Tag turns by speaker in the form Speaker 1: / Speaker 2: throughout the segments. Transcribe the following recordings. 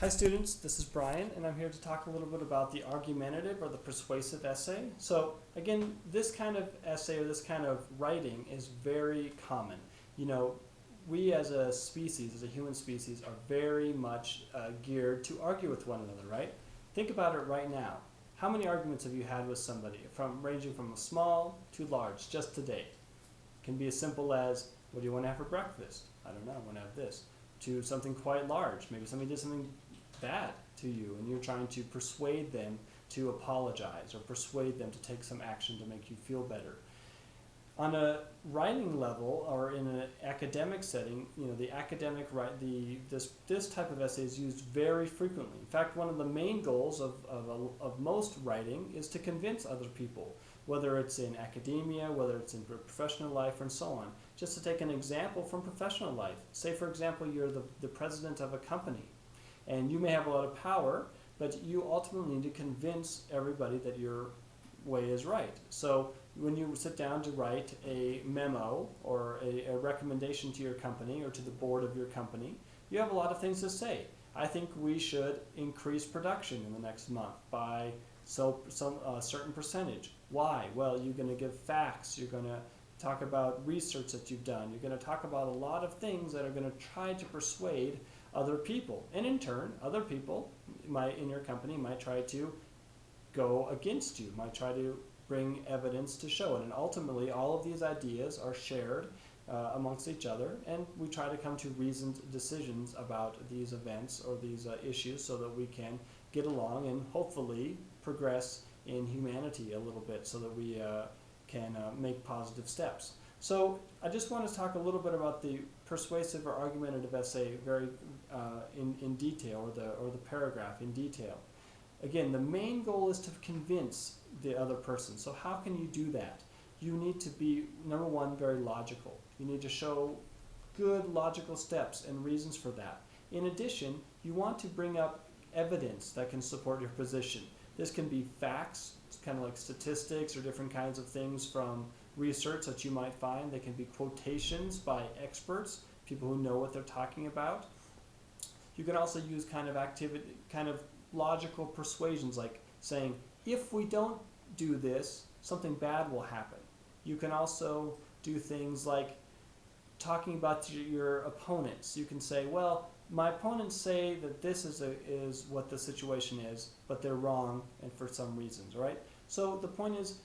Speaker 1: Hi students, this is Brian and I'm here to talk a little bit about the argumentative or the persuasive essay. So again, this kind of essay or this kind of writing is very common. You know, we as a species, as a human species, are very much geared to argue with one another, right? Think about it right now. How many arguments have you had with somebody, ranging from small to large, just today? It can be as simple as, what do you want to have for breakfast? I don't know, I want to have this. To something quite large. Maybe somebody did something bad to you and you're trying to persuade them to apologize or persuade them to take some action to make you feel better. On a writing level or in an academic setting, you know, this type of essay is used very frequently. In fact, one of the main goals of most writing is to convince other people, whether it's in academia, whether it's in professional life, and so on. Just to take an example from professional life, say for example you're the president of a company, and you may have a lot of power, but you ultimately need to convince everybody that your way is right. So when you sit down to write a memo or a recommendation to your company or to the board of your company, you have a lot of things to say. I think we should increase production in the next month by some certain percentage. Why? Well, you're going to give facts, you're going to talk about research that you've done, you're going to talk about a lot of things that are going to try to persuade other people. And in turn, other people in your company might try to go against you, might try to bring evidence to show it. And ultimately, all of these ideas are shared amongst each other, and we try to come to reasoned decisions about these events or these issues so that we can get along and hopefully progress in humanity a little bit so that we can make positive steps. So I just want to talk a little bit about the persuasive or argumentative essay very in detail, or the paragraph in detail. Again, the main goal is to convince the other person. So how can you do that? You need to be, number one, very logical. You need to show good logical steps and reasons for that. In addition, you want to bring up evidence that can support your position. This can be facts, it's kind of like statistics or different kinds of things from research that you might find. They can be quotations by experts, people who know what they're talking about. You can also use kind of logical persuasions, like saying, if we don't do this, something bad will happen. You can also do things like talking about your opponents. You can say, well, my opponents say that this is what the situation is, but they're wrong and for some reasons, right? So the point is,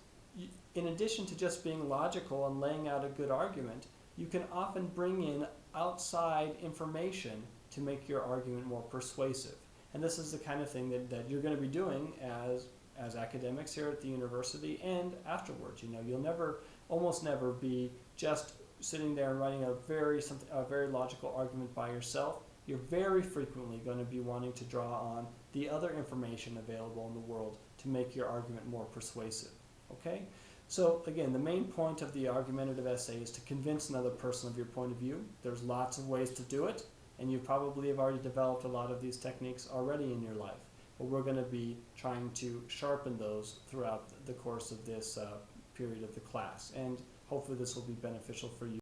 Speaker 1: in addition to just being logical and laying out a good argument, you can often bring in outside information to make your argument more persuasive. And this is the kind of thing that you're going to be doing as academics here at the university and afterwards. You know, you'll almost never be just sitting there and writing a very logical argument by yourself. You're very frequently going to be wanting to draw on the other information available in the world to make your argument more persuasive. Okay? So again, the main point of the argumentative essay is to convince another person of your point of view. There's lots of ways to do it, and you probably have already developed a lot of these techniques already in your life. But we're going to be trying to sharpen those throughout the course of this period of the class. And hopefully this will be beneficial for you.